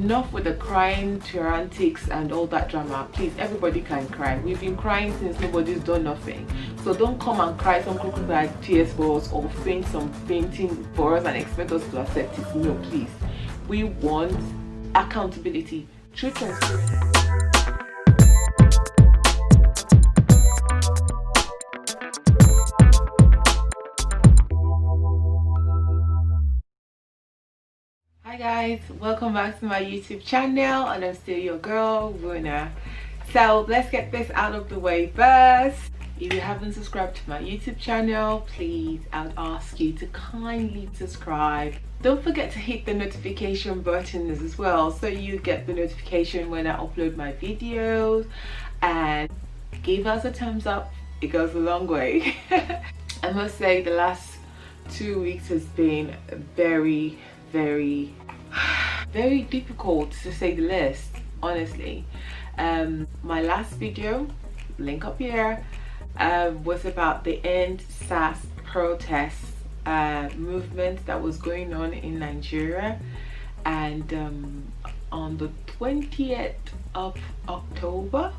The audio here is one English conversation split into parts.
enough with the crying to your antics and all that drama. Please, everybody can cry. We've been crying since nobody's done nothing. So don't come and cry some crocodile tears for us or faint some fainting for us and expect us to accept it. No, please. We want accountability, truth, transparency. Hi guys, welcome back to my YouTube channel, and I'm still your girl Woona. So let's get this out of the way first. If you haven't subscribed to my YouTube channel, please, I would ask you to kindly subscribe. Don't forget to hit the notification button as well, so you get the notification when I upload my videos, and give us a thumbs up. It goes a long way. I must say the last 2 weeks has been very difficult, to say the least, honestly. My last video, link up here, was about the Endsars protest movement that was going on in Nigeria, and on the 20th of October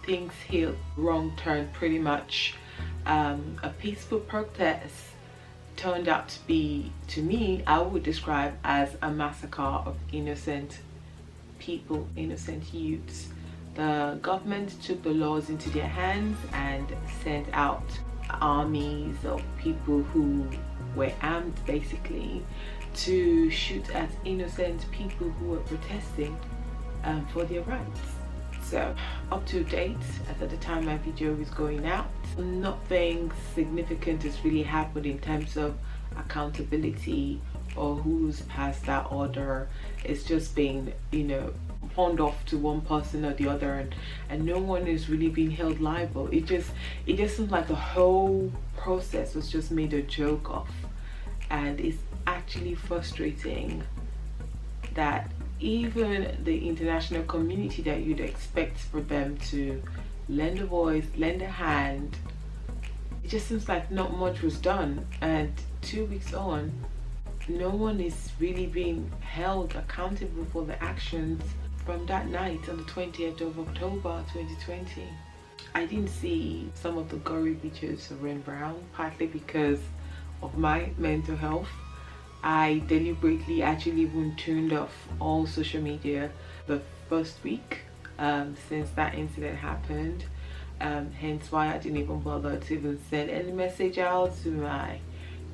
things hit wrong turn pretty much. A peaceful protest turned out to be, to me, I would describe as a massacre of innocent people, innocent youths. The government took the laws into their hands and sent out armies of people who were armed, basically, to shoot at innocent people who were protesting for their rights. So up to date, as at the time my video is going out, nothing significant has really happened in terms of accountability or who's passed that order. It's just been, you know, pawned off to one person or the other, and no one is really being held liable. It just seems like the whole process was just made a joke of, and it's actually frustrating that even the international community that you'd expect for them to lend a voice, lend a hand, it just seems like not much was done. And 2 weeks on, no one is really being held accountable for the actions from that night on the 20th of October 2020. I didn't see some of the gory videos of Ren Brown, partly because of my mental health. I deliberately actually even turned off all social media the first week since that incident happened, hence why I didn't even bother to even send any message out to my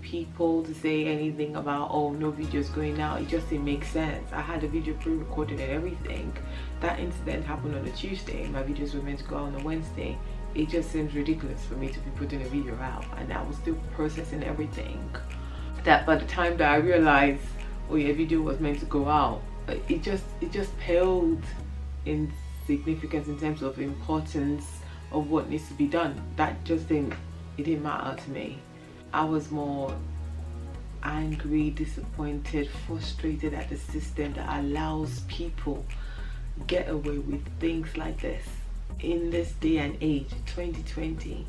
people to say anything about, oh, no videos going out. It just didn't make sense. I had a video pre-recorded and everything. That incident happened on a Tuesday. My videos were meant to go on a Wednesday. It just seems ridiculous for me to be putting a video out, and I was still processing everything. That by the time that I realized, oh yeah, video was meant to go out, it just paled in significance in terms of importance of what needs to be done. That just didn't matter to me. I was more angry, disappointed, frustrated at the system that allows people get away with things like this in this day and age, 2020.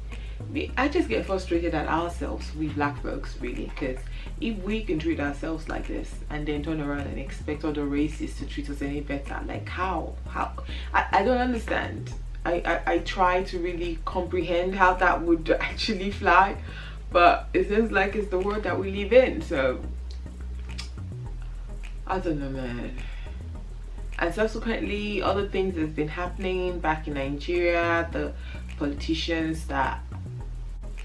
I just get frustrated at ourselves, we black folks, really, because if we can treat ourselves like this and then turn around and expect other races to treat us any better, like how I don't understand. I try to really comprehend how that would actually fly, but it seems like it's the world that we live in. So I don't know, man. And subsequently, other things that's been happening back in Nigeria, the politicians that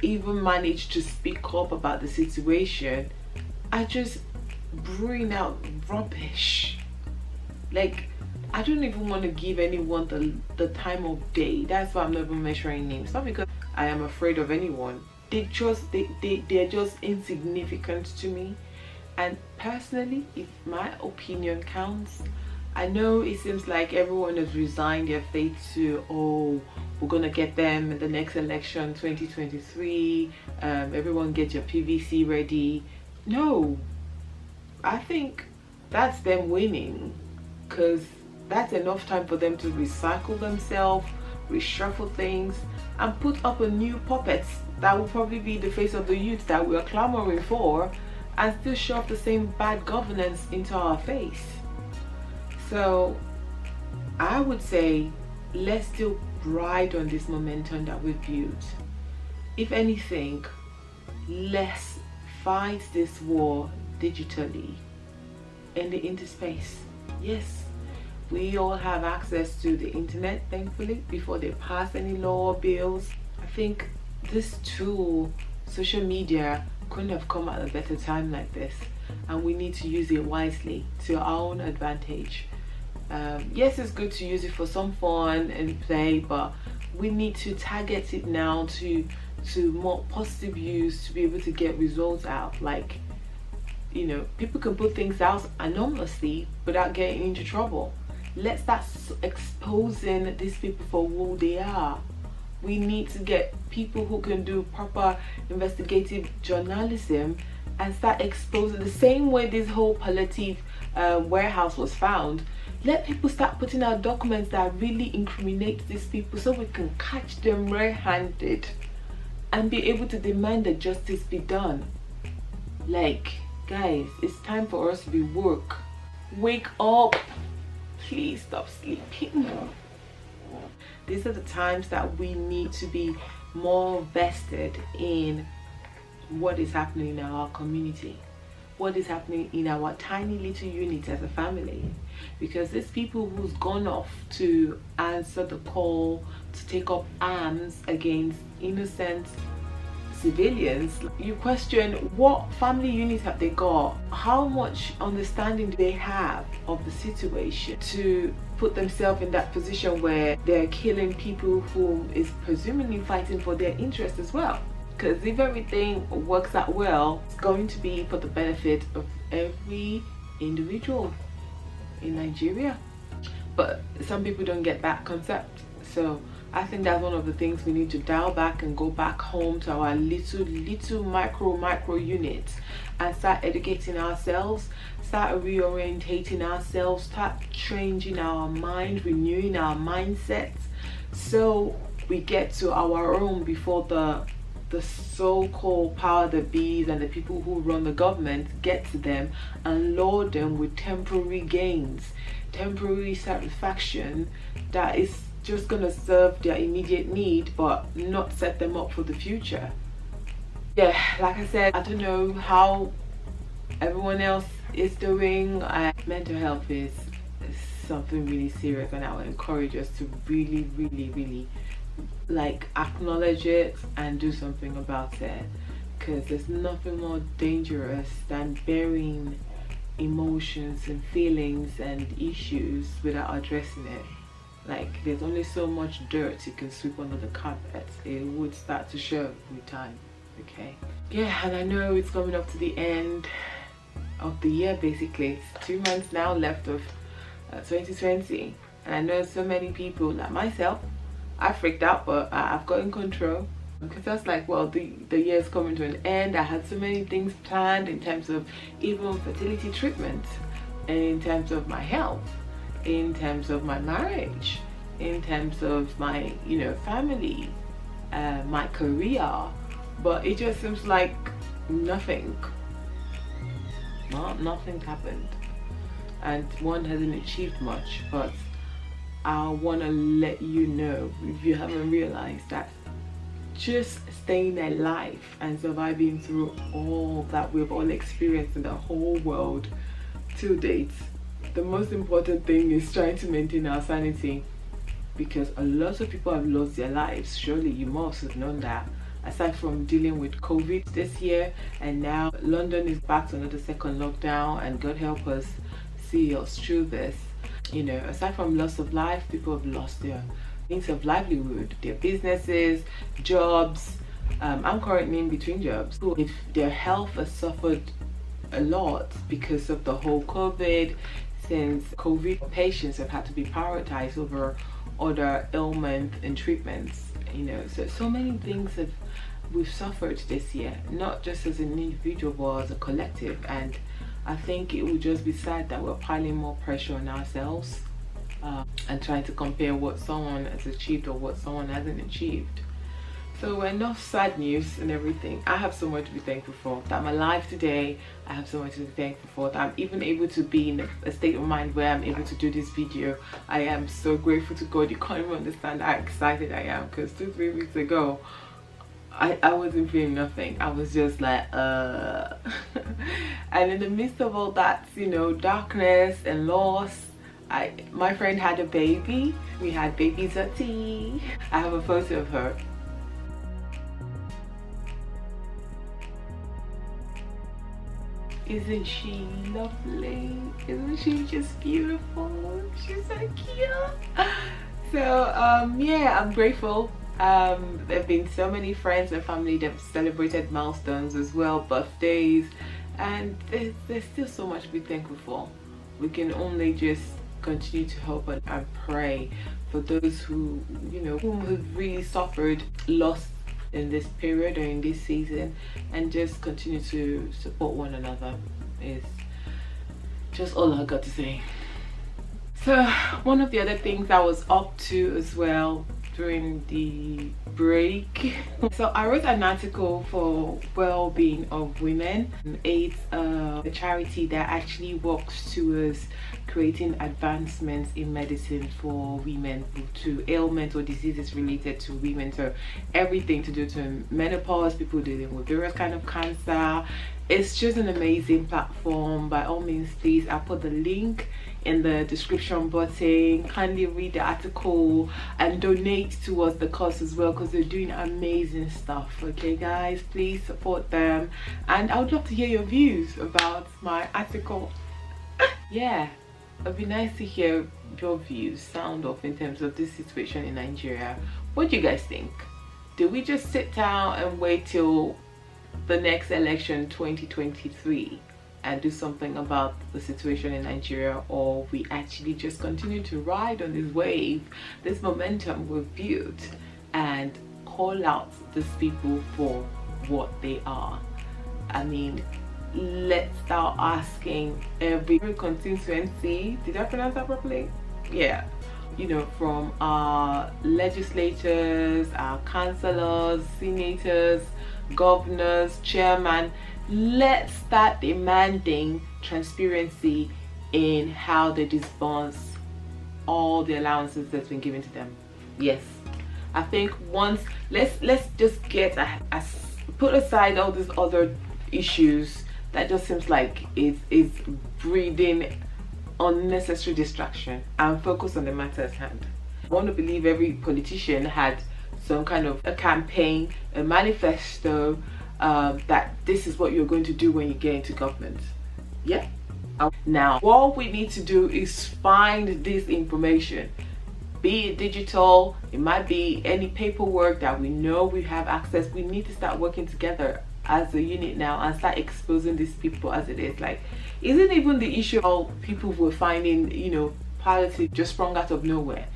even managed to speak up about the situation are just brewing out rubbish. Like, I don't even want to give anyone the time of day. That's why I'm not even mentioning names. Not because I am afraid of anyone. They're just insignificant to me. And personally, if my opinion counts, I know it seems like everyone has resigned their fate to, oh, we're gonna get them in the next election, 2023. Everyone get your PVC ready. No, I think that's them winning, because that's enough time for them to recycle themselves, reshuffle things, and put up a new puppets that will probably be the face of the youth that we are clamoring for, and still shove the same bad governance into our face. So I would say let's still ride on this momentum that we've built. If anything, let's fight this war digitally in the interspace. Yes, we all have access to the internet, thankfully, before they pass any law or bills. I think this tool, social media, couldn't have come at a better time like this, and we need to use it wisely to our own advantage. Yes, it's good to use it for some fun and play, but we need to target it now to more positive use, to be able to get results out. Like, you know, people can put things out anonymously without getting into trouble. Let's start exposing these people for who they are. We need to get people who can do proper investigative journalism and start exposing, the same way this whole palliative warehouse was found. Let people start putting out documents that really incriminate these people so we can catch them red-handed and be able to demand that justice be done. Like, guys, it's time for us to be woke. Wake up. Please stop sleeping. These are the times that we need to be more vested in what is happening in our community, what is happening in our tiny little unit as a family. Because these people who's gone off to answer the call to take up arms against innocent civilians, you question what family unit have they got, how much understanding do they have of the situation to put themselves in that position where they're killing people who is presumably fighting for their interest as well. Because if everything works out well, it's going to be for the benefit of every individual in Nigeria. But some people don't get that concept. So I think that's one of the things we need to dial back and go back home to our little micro units and start educating ourselves, start reorientating ourselves, start changing our mind, renewing our mindsets, so we get to our own before the so-called power that bees and the people who run the government get to them and lure them with temporary gains, temporary satisfaction that is just gonna serve their immediate need but not set them up for the future. Yeah, like I said, I don't know how everyone else is doing. Mental health is something really serious, and I would encourage us to really like acknowledge it and do something about it, because there's nothing more dangerous than burying emotions and feelings and issues without addressing it. Like, there's only so much dirt you can sweep under the carpet. It would start to show with time. Okay, yeah, and I know it's coming up to the end of the year. Basically, it's 2 months now left of 2020, and I know so many people like myself, I freaked out, but I've got in control, because that's like, well, the year is coming to an end. I had so many things planned in terms of even fertility treatment, and in terms of my health, in terms of my marriage, in terms of my, you know, family, my career, but it just seems like nothing happened, and one hasn't achieved much. But I want to let you know, if you haven't realized, that just staying alive and surviving through all that we've all experienced in the whole world to date, the most important thing is trying to maintain our sanity, because a lot of people have lost their lives. Surely you must have known that. Aside from dealing with COVID this year, and now London is back to another second lockdown, and God help us see us through this. You know, aside from loss of life, people have lost their means of livelihood, their businesses, jobs. I'm currently in between jobs. So if their health has suffered a lot because of the whole COVID, since COVID patients have had to be prioritized over other ailments and treatments, you know, so many things we've suffered this year, not just as an individual but as a collective. And I think it would just be sad that we're piling more pressure on ourselves and trying to compare what someone has achieved or what someone hasn't achieved. So enough sad news and everything. I have so much to be thankful for. That I'm alive today. I have so much to be thankful for. That I'm even able to be in a state of mind where I'm able to do this video. I am so grateful to God. You can't even understand how excited I am, because 2-3 weeks ago I wasn't feeling nothing. I was just like and in the midst of all that, you know, darkness and loss, my friend had a baby. We had baby Zati. I have a photo of her. Isn't she lovely? Isn't she just beautiful? She's so cute. So yeah, I'm grateful. There have been so many friends and family that have celebrated milestones as well, birthdays, and there's still so much to be thankful for. We can only just continue to hope and pray for those who, you know, who have really suffered loss in this period or in this season, and just continue to support one another is just all I got to say. So one of the other things I was up to as well during the break, so I wrote an article for Wellbeing of Women. It's a charity that actually works towards creating advancements in medicine for women to ailments or diseases related to women. So everything to do to menopause, people dealing with various kind of cancer. It's just an amazing platform. By all means, please, I'll put the link in the description button. Kindly read the article and donate towards the cause as well, because they're doing amazing stuff. Okay guys, please support them, and I would love to hear your views about my article. Yeah, it'd be nice to hear your views sound off in terms of this situation in Nigeria. What do you guys think? Do we just sit down and wait till the next election 2023 and do something about the situation in Nigeria, or we actually just continue to ride on this wave, this momentum we've built, and call out these people for what they are? I mean, let's start asking every constituency, did I pronounce that properly? Yeah, you know, from our legislators, our councillors, senators, governors, chairman, let's start demanding transparency in how they disburse all the allowances that's been given to them. Yes, I think once let's just get put aside all these other issues that just seems like it's breeding unnecessary distraction, and focus on the matter at hand. I want to believe every politician had some kind of a campaign, a manifesto, that this is what you're going to do when you get into government. Yeah. Now, what we need to do is find this information, be it digital, it might be any paperwork that we know we have access. We need to start working together as a unit now and start exposing these people as it is. Like, isn't even the issue of people were finding, you know, palliative just sprung out of nowhere.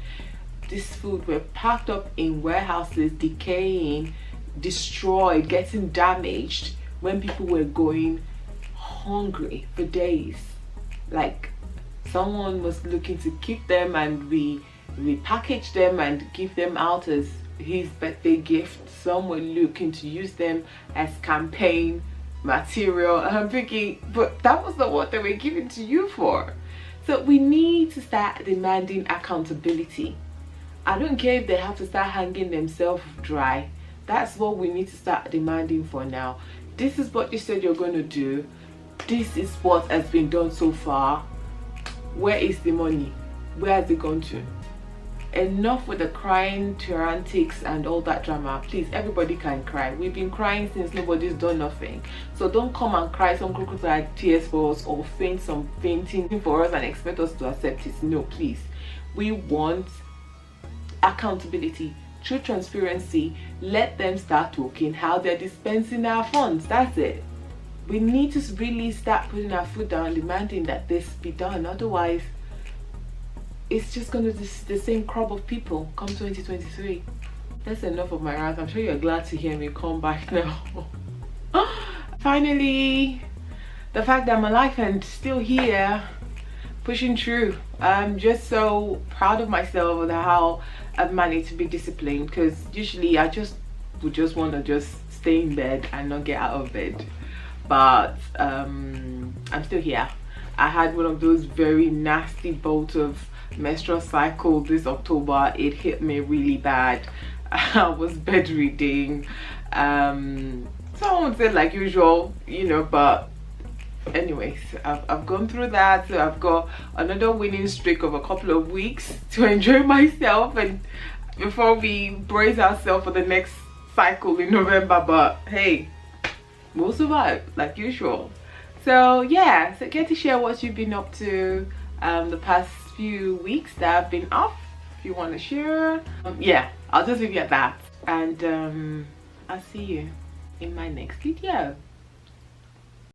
This food were packed up in warehouses, decaying, destroyed, getting damaged when people were going hungry for days. Like, someone was looking to keep them, and we package them and give them out as his birthday gift. Some were looking to use them as campaign material, and I'm thinking, but that was not what they were given to you for. So we need to start demanding accountability. I don't care if they have to start hanging themselves dry. That's what we need to start demanding for now. This is what you said you're going to do. This is what has been done so far. Where is the money? Where has it gone to? Enough with the crying, antics and all that drama. Please, everybody can cry. We've been crying since nobody's done nothing. So don't come and cry some crocodile tears for us, or faint some fainting for us and expect us to accept it. No, please. We want accountability, true transparency. Let them start talking how they're dispensing our funds. That's it. We need to really start putting our foot down, demanding that this be done. Otherwise, it's just going to be the same crop of people come 2023. That's enough of my rant. I'm sure you're glad to hear me come back now. Finally, the fact that I'm alive and still here, pushing through. I'm just so proud of myself and how I've managed to be disciplined, because usually I just would just want to just stay in bed and not get out of bed. But I'm still here. I had one of those very nasty bouts of menstrual cycle this October. It hit me really bad. I was bedridden. So I won't say like usual, you know, but anyways, I've gone through that. So I've got another winning streak of a couple of weeks to enjoy myself and before we brace ourselves for the next cycle in November. But hey, we'll survive like usual. So yeah, so get to share what you've been up to the past few weeks that I've been off, if you want to share. Yeah, I'll just leave you at that, and I'll see you in my next video.